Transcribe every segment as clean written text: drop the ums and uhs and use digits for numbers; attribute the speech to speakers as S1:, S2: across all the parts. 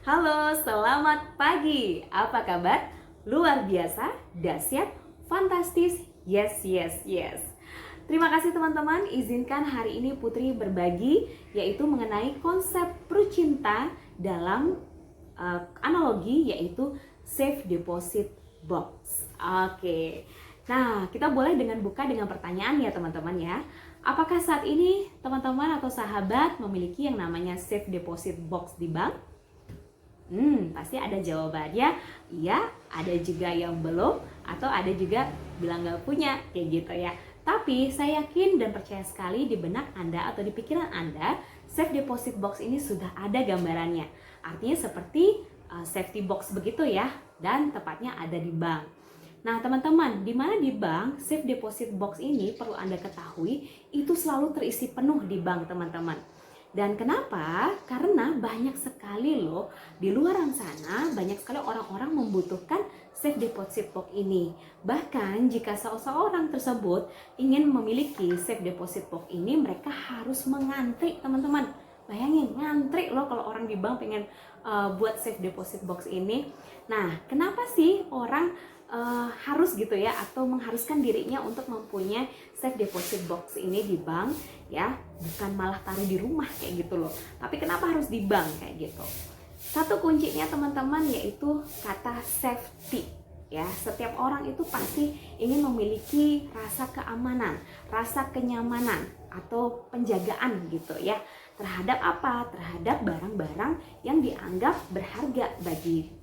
S1: Halo, selamat pagi. Apa kabar? Luar biasa, dahsyat, fantastis. Yes, yes, yes. Terima kasih teman-teman. Izinkan hari ini Putri berbagi yaitu mengenai konsep percinta dalam analogi yaitu safe deposit box. Oke. Nah, kita boleh dengan buka dengan pertanyaan ya teman-teman ya. Apakah saat ini teman-teman atau sahabat memiliki yang namanya safe deposit box di bank? Pasti ada jawabannya, iya, ada juga yang belum, atau ada juga bilang nggak punya, kayak gitu ya. Tapi saya yakin dan percaya sekali di benak Anda atau di pikiran Anda, safe deposit box ini sudah ada gambarannya. Artinya seperti safety box begitu ya, dan tepatnya ada di bank. Nah teman-teman, di mana di bank, safe deposit box ini perlu Anda ketahui, itu selalu terisi penuh di bank teman-teman. Dan kenapa? Karena banyak sekali loh di luar sana, banyak sekali orang-orang membutuhkan safe deposit box ini. Bahkan jika seseorang tersebut ingin memiliki safe deposit box ini, mereka harus mengantri teman-teman. Bayangin, ngantri loh kalau orang di bank pengen buat safe deposit box ini. Nah, kenapa sih orang harus gitu ya, atau mengharuskan dirinya untuk mempunyai safe deposit box ini di bank ya, bukan malah taruh di rumah kayak gitu loh. Tapi kenapa harus di bank kayak gitu? Satu kuncinya teman-teman yaitu kata safety ya. Setiap orang itu pasti ingin memiliki rasa keamanan, rasa kenyamanan atau penjagaan gitu ya. Terhadap apa? Terhadap barang-barang yang dianggap berharga bagi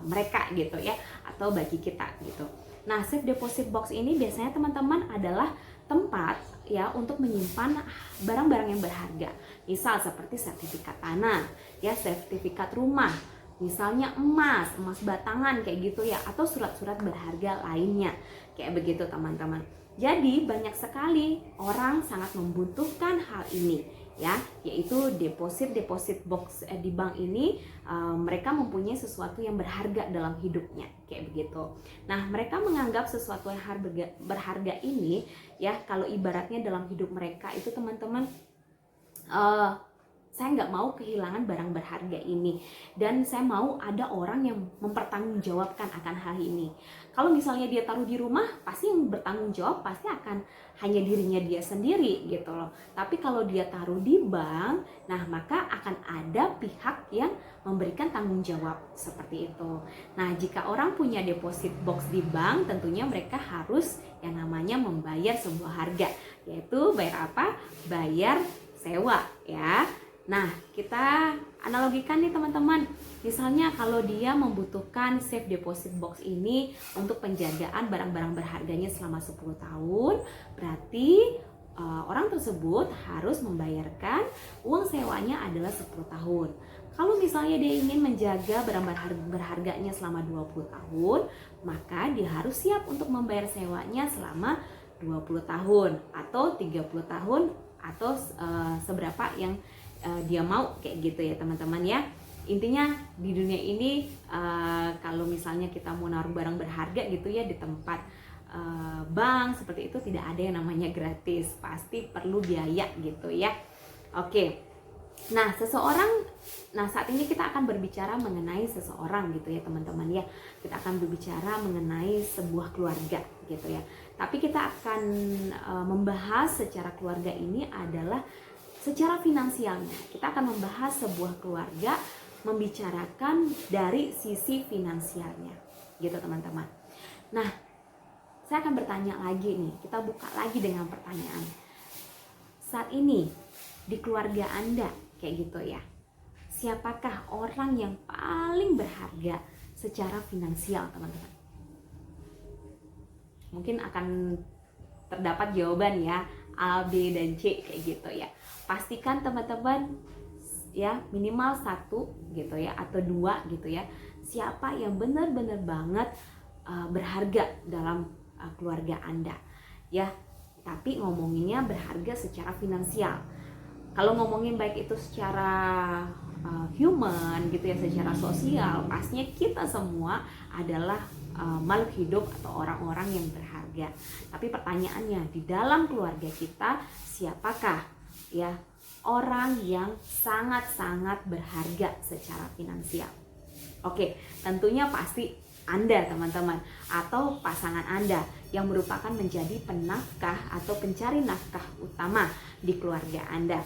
S1: mereka gitu ya, atau bagi kita gitu. Nah, safe deposit box ini biasanya teman-teman adalah tempat ya untuk menyimpan barang-barang yang berharga. Misal seperti sertifikat tanah, ya, sertifikat rumah, misalnya emas batangan kayak gitu ya, atau surat-surat berharga lainnya. Kayak begitu teman-teman. Jadi banyak sekali orang sangat membutuhkan hal ini ya, yaitu deposit box di bank ini. Mereka mempunyai sesuatu yang berharga dalam hidupnya kayak begitu. Nah, mereka menganggap sesuatu yang berharga ini ya, kalau ibaratnya dalam hidup mereka itu teman-teman, saya nggak mau kehilangan barang berharga ini, dan saya mau ada orang yang mempertanggungjawabkan akan hal ini. Kalau misalnya dia taruh di rumah, pasti yang bertanggung jawab pasti akan hanya dirinya dia sendiri gitu loh. Tapi kalau dia taruh di bank, nah maka akan ada pihak yang memberikan tanggung jawab seperti itu. Nah, jika orang punya deposit box di bank, tentunya mereka harus yang namanya membayar sebuah harga, yaitu bayar apa? Bayar sewa ya. Nah, kita analogikan nih teman-teman. Misalnya kalau dia membutuhkan safe deposit box ini untuk penjagaan barang-barang berharganya selama 10 tahun, berarti orang tersebut harus membayarkan uang sewanya adalah 10 tahun. Kalau misalnya dia ingin menjaga barang berharganya selama 20 tahun, maka dia harus siap untuk membayar sewanya selama 20 tahun atau 30 tahun atau seberapa yang dia mau kayak gitu ya teman-teman ya. Intinya di dunia ini kalau misalnya kita mau naruh barang berharga gitu ya di tempat bank seperti itu, tidak ada yang namanya gratis, pasti perlu biaya gitu ya. Oke. Nah, saat ini kita akan berbicara mengenai seseorang gitu ya teman-teman ya. Kita akan berbicara mengenai sebuah keluarga gitu ya. Tapi kita akan membahas secara keluarga ini adalah secara finansialnya. Kita akan membahas sebuah keluarga, membicarakan dari sisi finansialnya gitu teman-teman. Nah, saya akan bertanya lagi nih, kita buka lagi dengan pertanyaan. Saat ini di keluarga Anda kayak gitu ya, siapakah orang yang paling berharga secara finansial teman-teman? Mungkin akan terdapat jawaban ya, A, B, dan C kayak gitu ya. Pastikan teman-teman ya, minimal 1 gitu ya, atau 2 gitu ya, siapa yang benar-benar banget berharga dalam keluarga Anda ya. Tapi ngomonginnya berharga secara finansial. Kalau ngomongin baik itu secara human gitu ya, secara sosial, pastinya kita semua adalah makhluk hidup atau orang-orang yang berharga. Tapi pertanyaannya, di dalam keluarga kita siapakah ya orang yang sangat-sangat berharga secara finansial. Oke, tentunya pasti Anda teman-teman atau pasangan Anda yang merupakan menjadi penafkah atau pencari nafkah utama di keluarga Anda.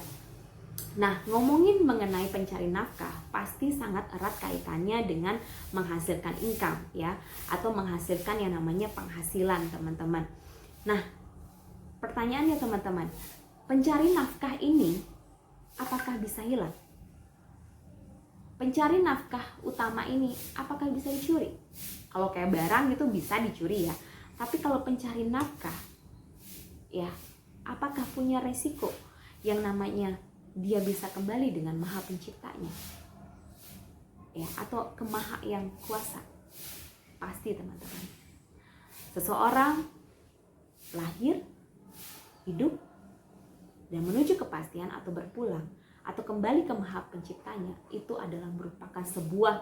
S1: Nah, ngomongin mengenai pencari nafkah pasti sangat erat kaitannya dengan menghasilkan income ya, atau menghasilkan yang namanya penghasilan teman-teman. Nah, pertanyaannya teman-teman, pencari nafkah ini apakah bisa hilang? Pencari nafkah utama ini apakah bisa dicuri? Kalau kayak barang itu bisa dicuri ya. Tapi kalau pencari nafkah, ya apakah punya resiko yang namanya dia bisa kembali dengan Maha Penciptanya? Ya, atau ke Maha yang kuasa? Pasti teman-teman. Seseorang lahir, hidup, dan menuju kepastian atau berpulang atau kembali ke Maha Penciptanya, itu adalah merupakan sebuah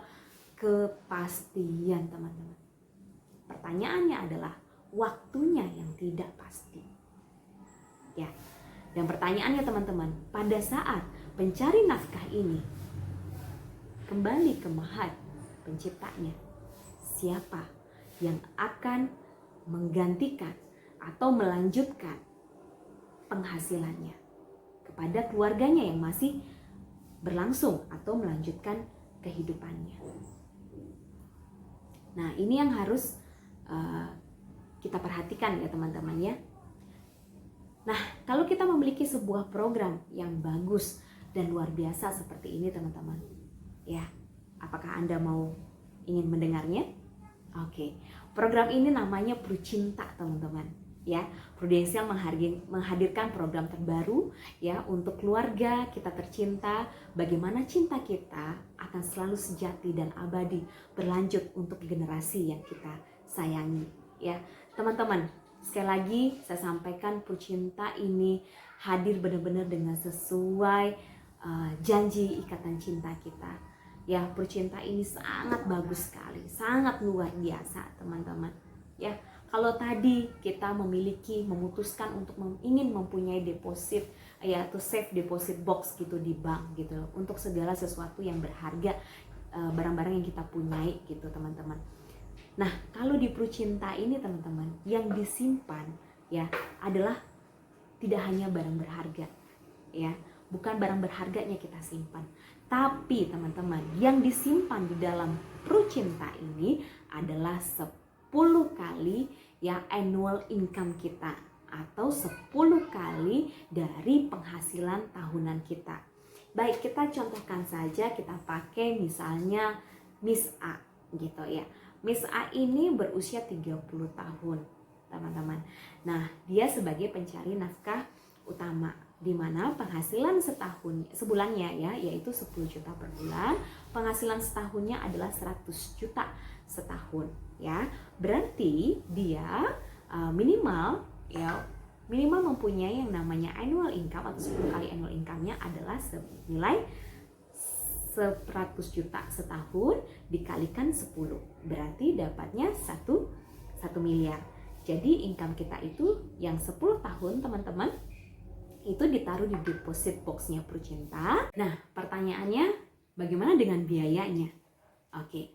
S1: kepastian teman-teman. Pertanyaannya adalah waktunya yang tidak pasti. Ya. Dan pertanyaannya teman-teman, pada saat pencari nafkah ini kembali ke Maha Penciptanya, siapa yang akan menggantikan atau melanjutkan penghasilannya kepada keluarganya yang masih berlangsung atau melanjutkan kehidupannya. Nah, ini yang harus kita perhatikan ya teman-teman ya. Nah, kalau kita memiliki sebuah program yang bagus dan luar biasa seperti ini teman-teman, ya, apakah Anda ingin mendengarnya? Oke, program ini namanya Prucinta teman-teman. Ya, Prudential menghadirkan program terbaru ya untuk keluarga kita tercinta, bagaimana cinta kita akan selalu sejati dan abadi berlanjut untuk generasi yang kita sayangi ya. Teman-teman, sekali lagi saya sampaikan Prucinta ini hadir benar-benar dengan sesuai janji ikatan cinta kita. Ya, Prucinta ini sangat bagus sekali, sangat luar biasa teman-teman. Ya, kalau tadi kita memutuskan untuk ingin mempunyai deposit, yaitu safe deposit box gitu di bank gitu, untuk segala sesuatu yang berharga, barang-barang yang kita punyai gitu teman-teman. Nah, kalau di Prucinta ini teman-teman, yang disimpan ya adalah tidak hanya barang berharga, ya, bukan barang berharganya kita simpan, tapi teman-teman yang disimpan di dalam Prucinta ini adalah 10 kali ya annual income kita atau 10 kali dari penghasilan tahunan kita. Baik, kita contohkan saja, kita pakai misalnya Miss A gitu ya. Miss A ini berusia 30 tahun, teman-teman. Nah, dia sebagai pencari nafkah utama, di mana penghasilan sebulannya ya yaitu 10 juta per bulan, penghasilan setahunnya adalah 100 juta setahun ya. Berarti dia minimal mempunyai yang namanya annual income atau 10 kali annual income-nya adalah senilai 100 juta setahun dikalikan 10, berarti dapatnya 1 miliar. Jadi income kita itu yang 10 tahun teman-teman itu ditaruh di deposit box-nya Prucinta. Nah, pertanyaannya bagaimana dengan biayanya? Oke.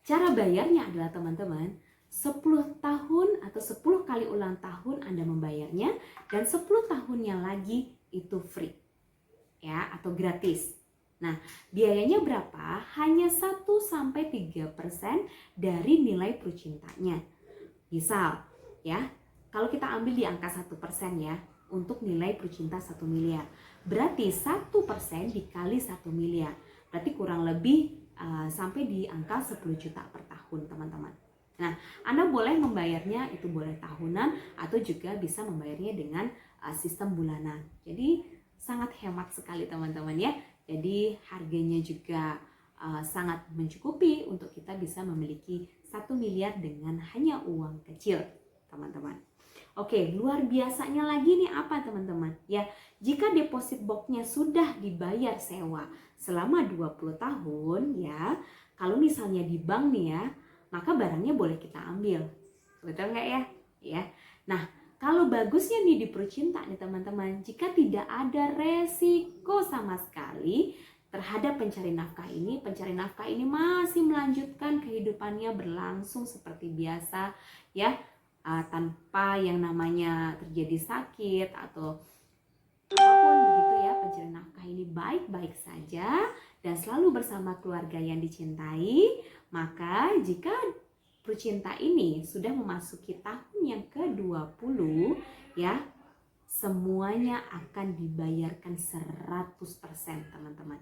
S1: Cara bayarnya adalah teman-teman 10 tahun atau 10 kali ulang tahun Anda membayarnya, dan 10 tahunnya lagi itu free ya atau gratis. Nah, biayanya berapa? Hanya 1-3% dari nilai Prucintanya. Misal ya, kalau kita ambil di angka 1% ya untuk nilai Prucinta 1 miliar, berarti 1% dikali 1 miliar berarti kurang lebih sampai di angka 10 juta per tahun teman-teman. Nah, Anda boleh membayarnya itu boleh tahunan atau juga bisa membayarnya dengan sistem bulanan. Jadi sangat hemat sekali teman-teman ya. Jadi harganya juga sangat mencukupi untuk kita bisa memiliki 1 miliar dengan hanya uang kecil teman-teman. Oke, luar biasanya lagi nih apa teman-teman? Ya, jika deposit box-nya sudah dibayar sewa selama 20 tahun ya, kalau misalnya di bank nih ya, maka barangnya boleh kita ambil. Betul nggak ya? Ya. Nah, kalau bagusnya nih di Perucinta nih teman-teman, jika tidak ada resiko sama sekali terhadap pencari nafkah ini masih melanjutkan kehidupannya berlangsung seperti biasa ya, tanpa yang namanya terjadi sakit atau apapun begitu ya. Pencari nafkah ini baik-baik saja dan selalu bersama keluarga yang dicintai, maka jika Perucinta ini sudah memasuki tahun yang ke-20 ya, semuanya akan dibayarkan 100% teman-teman.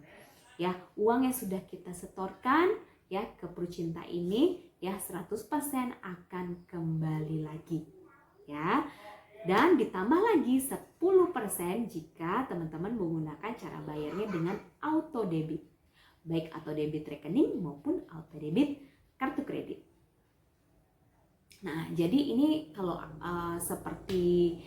S1: Ya, uang yang sudah kita setorkan ya ke Perucinta ini ya 100% akan kembali lagi. Ya. Dan ditambah lagi 10% jika teman-teman menggunakan cara bayarnya dengan auto debit. Baik auto debit rekening maupun auto debit kartu kredit. Nah, jadi ini kalau seperti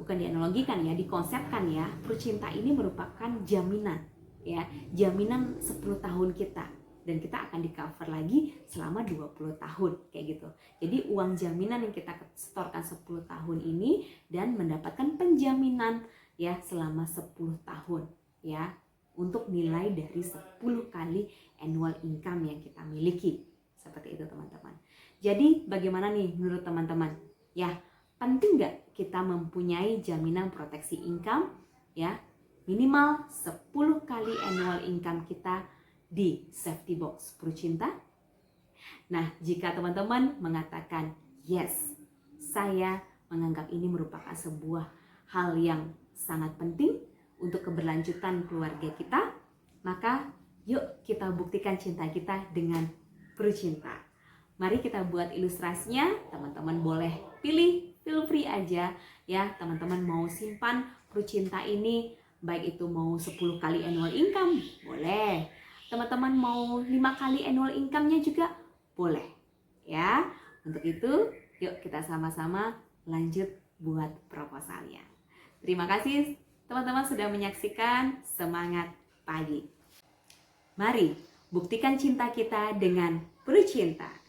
S1: bukan dianalogikan ya, dikonsepkan ya, Perucinta ini merupakan jaminan ya, jaminan 10 tahun kita, dan kita akan di cover lagi selama 20 tahun kayak gitu. Jadi uang jaminan yang kita setorkan 10 tahun ini dan mendapatkan penjaminan ya selama 10 tahun ya, untuk nilai dari 10 kali annual income yang kita miliki. Seperti itu teman-teman. Jadi bagaimana nih menurut teman-teman? Ya, penting nggak kita mempunyai jaminan proteksi income ya, minimal 10 kali annual income kita di safety box Perucinta? Nah, jika teman-teman mengatakan yes, saya menganggap ini merupakan sebuah hal yang sangat penting untuk keberlanjutan keluarga kita, maka yuk kita buktikan cinta kita dengan Perucinta. Mari kita buat ilustrasinya, teman-teman boleh pilih, feel free aja ya. Teman-teman mau simpan Perucinta ini, baik itu mau 10 kali annual income, boleh. Teman-teman mau 5 kali annual income-nya juga boleh ya. Untuk itu, yuk kita sama-sama lanjut buat proposalnya. Terima kasih teman-teman sudah menyaksikan Semangat Pagi. Mari buktikan cinta kita dengan Perucinta.